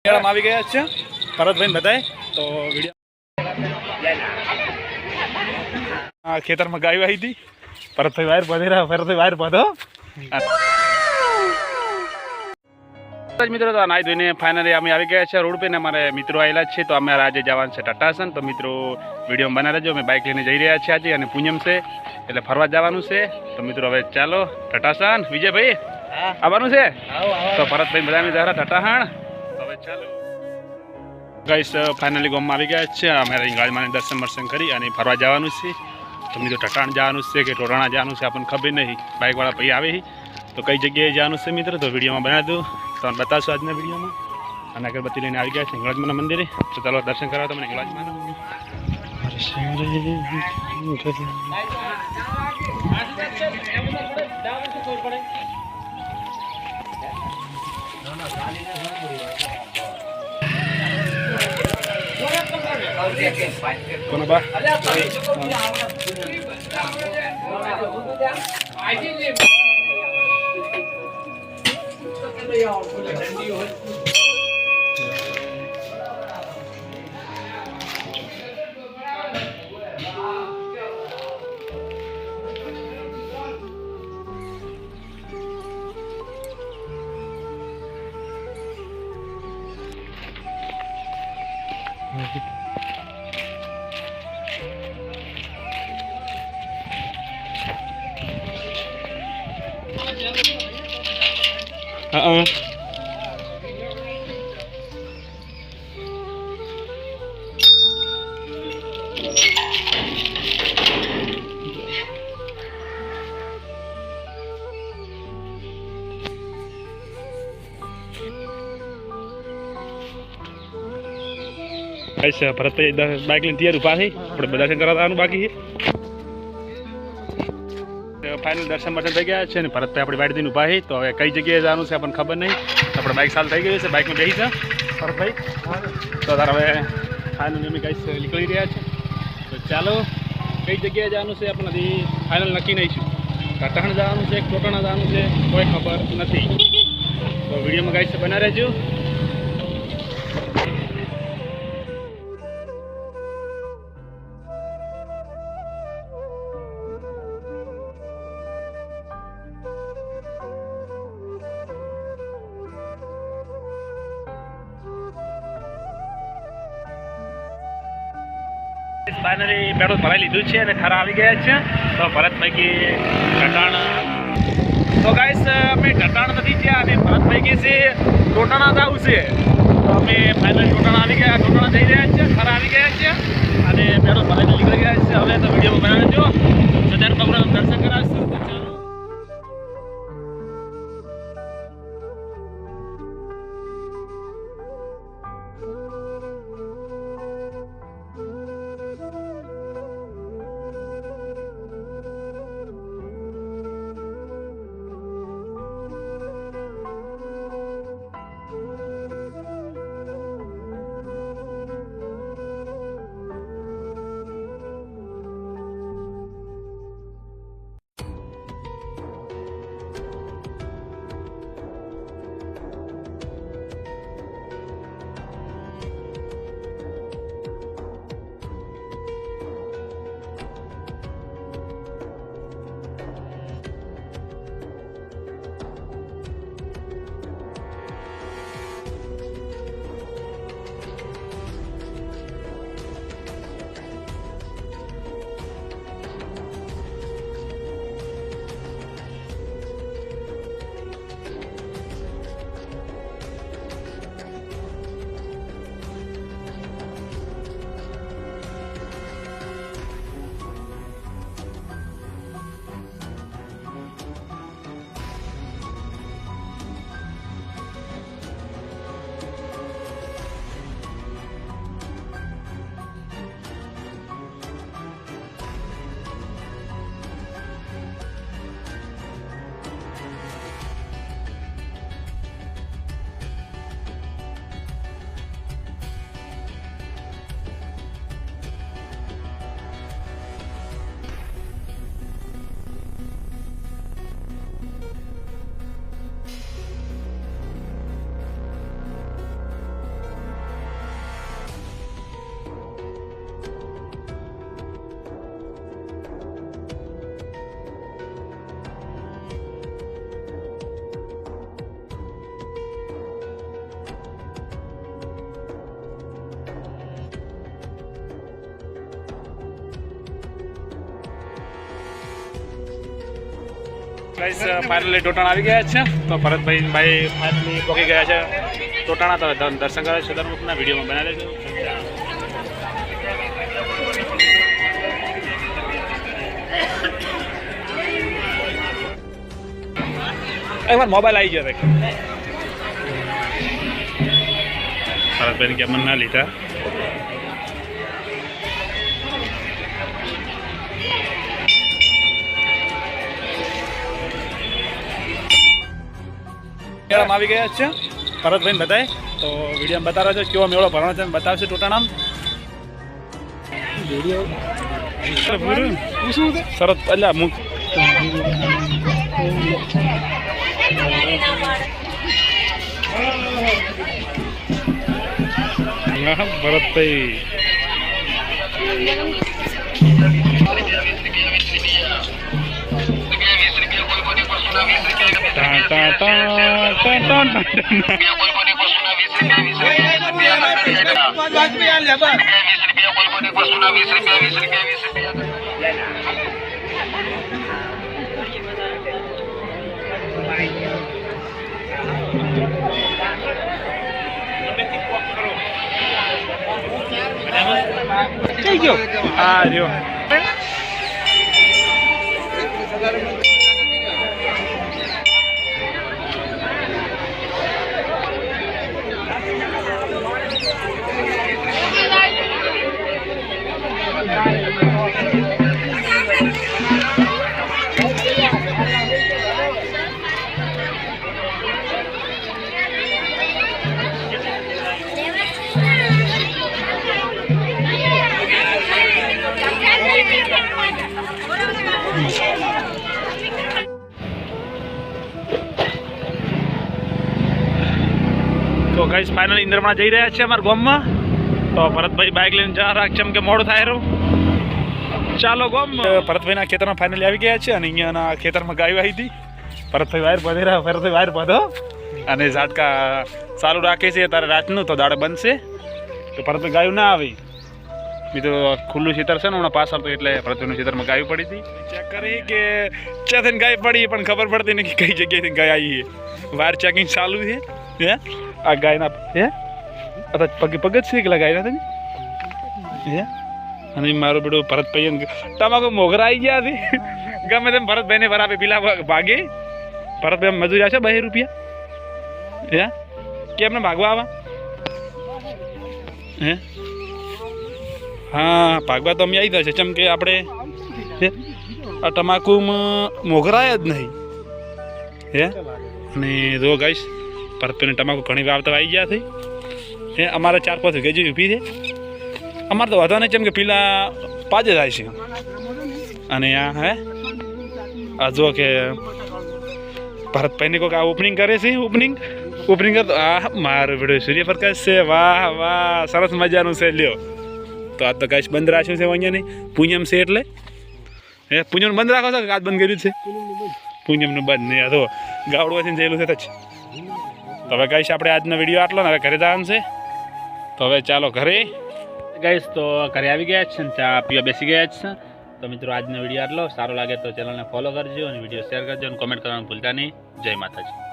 આવી ગયા છે ભરતભાઈ બધાય તો વિડીયો ખેતરમાં ગાય આવી હતી ભરતભાઈ વાયર બાંધી રહ્યા ભરતભાઈ વાયર બાંધો મિત્રો તો નાઈ ધોઈને ફાઇનલી અમે આવી ગયા છે રોડ पे ને અમારે મિત્રો આવેલા છે તો અમે આજે જવાનું છે ટટાસન તો મિત્રો વિડીયો બના રહેજો અમે બાઇક લઈને જઈ રહ્યા છીએ આજે અને પૂનમ છે એટલે ફરવા જવાનું છે તો મિત્રો હવે ચાલો ટટાસન વિજયભાઈ આવવાનું છે તો ભરતભાઈ બધાને જરા ટટાહણ હવે ચાલો ગાઈસ ફાઇનલી ગામમાં આવી ગયા છે અમારે ગાળીમાં દર્શન કરી અને ફરવા જવાનું છે તો મિત્રો ટટાણ જવાનું છે કે ટોટાણા જવાનું છે આપણને ખબર નહીં બાઇકવાળા ભાઈ આવે તો કઈ જગ્યાએ જવાનું છે મિત્રો તો વિડીયોમાં બનાવી દઉં તમને બતાવશો આજના વિડીયોમાં અને અગરબત્તી લઈને આવી ગયા છે હિંગળાજમાના મંદિરે તો ચાલો દર્શન કરાવો તમને હિંગળાજમાના કોનો બા ભરતભાઈ બાઇક લઈને તૈયાર ઉભા થઈ આપણે દર્શન કરાવવાનું બાકી છે ફાઇનલ દર્શન બર્શન થઈ ગયા છે ને ભરતભાઈ આપણી બાઇક લઈને ઉભા થઈ તો હવે કઈ જગ્યાએ જવાનું છે આપણને ખબર નહીં આપણે બાઇક ચાલુ થઈ ગઈ છે બાઇકમાં બેસી છે ભરતભાઈ તો તાર હવે ફાઇનલ અમે કઈ નીકળી રહ્યા છે તો ચાલો કઈ જગ્યાએ જવાનું છે આપણે ફાઇનલ નક્કી નહીં છું ટટાણ જવાનું છે ટોટાણા જવાનું છે કોઈ ખબર નથી તો વિડીયોમાં ગાઈસ બના રહેજો ફાઇનલી પેટ્રોલ ભરાઈ લીધું છે અને ખરા આવી ગયા છે તો ભરતભાઈ કે ટટાણ તો ગાઈસ અમે ટટાણ નથી થયા અને ભરતભાઈ કે છે ટોટાણા જવું છે તો અમે ફાઇનલી ટોટાણા આવી ગયા ટોટાણા જઈ રહ્યા છીએ ખરા આવી ગયા છે અને પેટ્રોલ ભરાઈને નીકળી ગયા છે હવે તો વિડીયો બનાવજો સજાર બાબુના દર્શન કરાવશું ગાઈસ ફાઇનલી ટોટાણા આવી ગયા છે તો ભરતભાઈ ફાઇનલી પહોંચી ગયા છે ટોટાણા. તો દર્શન કરે છે ધર્મપુરના વિડીયોમાં બનાવી લેજો. એકવાર મોબાઈલ આવી ગયો ભરતભાઈને કેમ ના લીધા. મેળામાં આવી ગયા છે ભરતભાઈને બધાય. તો વિડીયોમાં બતાવો છો કેવો મેળો ભરવાનો છે બતાવશે ટોટાણામાં. સરસ એટલે મુક ભરતભાઈ હા રહ્યો. તો ગાઈસ ફાઇનલ ઇન્દ્રમાં જઈ રહ્યા છે અમારા ગામમાં. તો ભરતભાઈ બાઇક લઈને જા રાખ છે કે મોડું થાય રહ્યું. ચાલો ગામ. ભરતભાઈના ખેતરમાં ફાઇનલી આવી ગયા છે અને અહીંયાના ખેતરમાં ગાયો આવી હતી. ભરતભાઈ વાયર બાંધી રહ્યા. ભરતભાઈ વાયર બાંધો અને ઝાટકા ચાલુ રાખે છે તારે રાતનું તો દાડે બનશે. તો ભરતભાઈ ગાયું ના આવી મિત્રો ખુલ્લું ખેતર છે ને હમણાં પાછળ તો એટલે ભરતભાઈનું ખેતરમાં ગાયું પડી હતી. ચેક કરી કે ક્યાંથી ગાય પડી પણ ખબર પડતી નહીં કે કઈ જગ્યાએથી ગાય આવી છે. વાયર ચેકિંગ ચાલુ છે. હે આ ગાયના હે પગે પગ જ છે એકલા ગાયના તમે હે. અને મારું બેડું ભરતભાઈ તમાકુ મોગરા આવી ગયા હતી. ગમે તેમ ભરતભાઈને બરાબર પેલા ભાગે. ભરતભાઈ મજૂરી આવશે 2 રૂપિયા હે કેમને ભાગવા આવા હે. હા ભાગવા તો અમે આવી જશે ચમ કે આપણે આ તમાકુમાં મોગરાય જ નહીં હે. અને જો ગાઈશ ભરતભાઈને તમાકુ ઘણી વાવતા આવી ગયા થઈ હે. અમારે 4-5 વીઘા જેવી ઊભી છે. અમારે તો વધવા નહીં ચમ કે પેલા 5 જ થાય છે. અને આ હે આ જો કે ભરતભાઈને કોઈક આ ઓપનિંગ કરે છે. ઓપનિંગ કરતો આ મારું વિડીયો સૂર્યપ્રકાશ છે. વાહ વાહ સરસ મજાનું છે લ્યો. તો આ તો ગાઈશ બંધ રાખ્યું છે અહીંયા નહીં પૂનમ છે એટલે હે. પૂનમ બંધ રાખો છો કે આજ બંધ કર્યું છે? પૂનમનું બંધ નહીં. આ તો ગાવડવાથી જયેલું છે તો જ. તો હવે ગાઈશ આપણે આજનો વિડીયો આટલો ને હવે ઘરે જવાનું છે. તો હવે ચાલો ઘરે. ગાઈશ તો ઘરે આવી ગયા છે ને ચા પીવા બેસી ગયા છે. તો મિત્રો આજનો વિડીયો આટલો. સારો લાગે તો ચેનલને ફોલો કરજો અને વિડીયો શેર કરજો અને કોમેન્ટ કરવાનું ભૂલતા નહીં. જય માતાજી.